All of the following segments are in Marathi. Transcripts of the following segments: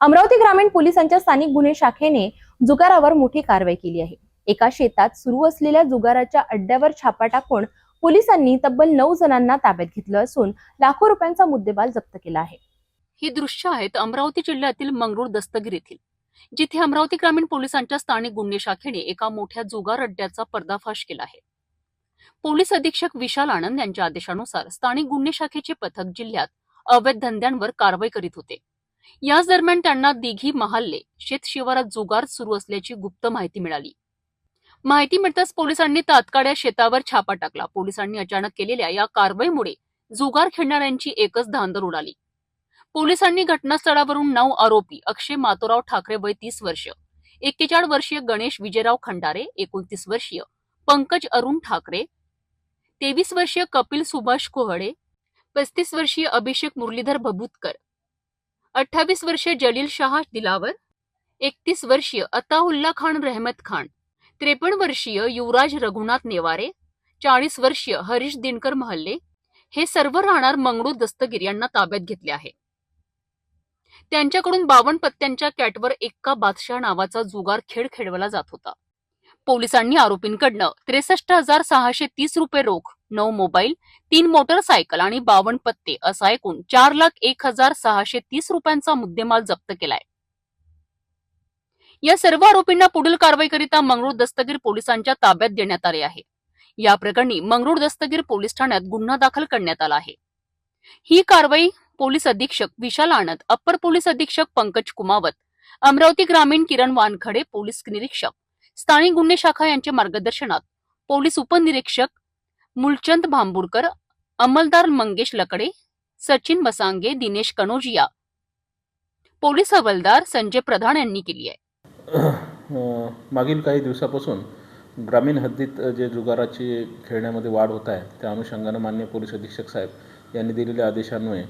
अमरावती ग्रामीण पोलिसांच्या स्थानिक गुन्हे शाखेने जुगारावर मोठी कारवाई केली आहे। एका शेतात सुरू असलेल्या जुगाराच्या अड्ड्यावर छापा टाकून पोलिसांनी तब्बल 9 जणांना ताब्यात घेतलं असून लाखो रुपयांचा मुद्देमाल जप्त केला आहे। ही दृश्य आहेत अमरावती जिल्ह्यातील मंगरूळ दस्तगीर येथील, जिथे अमरावती ग्रामीण पोलिसांच्या स्थानिक गुन्हे शाखेने एका मोठ्या जुगार अड्ड्याचा पर्दाफाश केला आहे। पोलीस अधीक्षक विशाल आनंद यांच्या आदेशानुसार स्थानिक गुन्हे शाखेचे पथक जिल्ह्यात अवैध धंद्यांवर कारवाई करीत होते। याच दरम्यान त्यांना दिघी महाल्ले शेत शिवारात जुगार सुरू असल्याची गुप्त माहिती मिळाली। माहिती मिळताच पोलिसांनी तात्काळ या शेतावर छापा टाकला। पोलिसांनी अचानक केलेल्या या कारवाईमुळे जुगार खेळणाऱ्यांची एकच धांदल उडाली। पोलिसांनी घटनास्थळावरून 9 आरोपी अक्षय मातोराव ठाकरे वय 30 वर्ष, 41 वर्षीय गणेश विजयराव खंडारे, 29 वर्षीय पंकज अरुण ठाकरे, 23 वर्षीय कपिल सुभाष कोहडे, 35 वर्षीय अभिषेक मुरलीधर भभूतकर, 28 वर्षीय जलील शाह दिलावर, 31 वर्षीय अताउल्ला खान रहमत खान, 53 वर्षीय युवराज रघुनाथ नेवारे, 40 वर्षीय हरीश दिनकर महल्ले हे सर्व राहणार मंगरूळ दस्तगीर यांना ताब्यात घेतले आहे। त्यांच्याकडून 52 पत्त्यांच्या कॅटवर एक्का बादशाह नावाचा जुगार खेळ खेळवला जात होता। पोलिसांनी आरोपींकडनं 63,630 रुपये रोख, 9 मोबाईल, 3 मोटरसायकल आणि 52 पत्ते असा एकूण 4,01,630 रुपयांचा मुद्देमाल जप्त केलाय। या सर्व आरोपींना पुढील कारवाईकरिता मंगरूळ दस्तगीर पोलिसांच्या ताब्यात देण्यात आले आहे। या प्रकरणी मंगरूळ दस्तगीर पोलीस ठाण्यात गुन्हा दाखल करण्यात आला आहे। ही कारवाई पोलीस अधीक्षक विशाल आनंद, अप्पर पोलीस अधीक्षक पंकज कुमावत, अमरावती ग्रामीण किरण वानखडे, पोलीस निरीक्षक स्थानिक गुन्हे शाखा यांच्या मार्गदर्शनात पोलीस उपनिरीक्षक मुलचंद भांबुरकर, अंमलदार मंगेश लकडे, सचिन बसांगे, दिनेश कनोजिया, पोलीस हवालदार संजय प्रधान यांनी केली आहे। मागील काही दिवसापासून ग्रामीण हद्दीत जे जुगाराची खेळण्यामध्ये वाढ होत आहे त्या अनुषंगाने माननीय पोलीस अधीक्षक साहेब यांनी दिलेल्या आदेशान्वये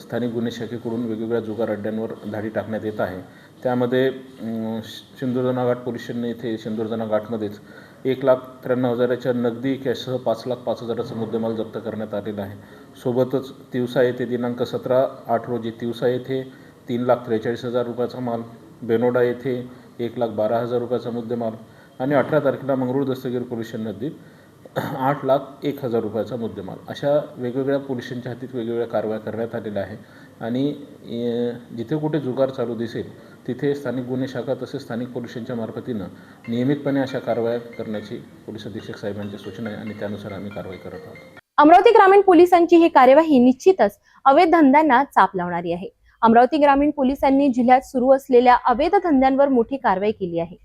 स्थानिक गुन्हे शाखेकडून वेगवेगळ्या जुगार अड्ड्यांवर धाडी टाकण्यात येत आहे। त्यामध्ये सिंदूरजना घाट पोलीस स्टेशन येथे सिंदूरजना घाटमध्येच 1,93,000च्या नगदी कॅशसह 5,05,000चा मुद्देमाल जप्त करण्यात आलेला आहे। सोबतच तिवसा येथे दिनांक 17/8 रोजी तिवसा येथे 3,43,000 रुपयाचा माल, बेनोडा येथे 1,12,000 रुपयाचा मुद्देमाल आणि 18 तारखेला मंगरूळ दस्तगीर पोलीस स्टेशन हद्दीत 8,01,000 रुपयाचा मुद्देमाल अशा वेगवेगळ्या पोलिसांच्या हद्दीत वेगवेगळ्या कारवाया करण्यात आलेल्या आहे। आणि जिथे कुठे जुगार चालू दिसेल तिथे स्थानिक गुन्हे शाखा तसेच स्थानिक पोलिसांच्या मार्फतीनं नियमितपणे अशा कारवाया करण्याची पोलीस अधीक्षक साहेबांची सूचना आहे आणि त्यानुसार आम्ही कारवाई करत आहोत। अमरावती ग्रामीण पोलिसांची ही कार्यवाही निश्चितच अवैध धंद्यांना चाप लावणारी आहे। अमरावती ग्रामीण पोलिसांनी जिल्ह्यात सुरू असलेल्या अवैध धंद्यांवर मोठी कारवाई केली आहे।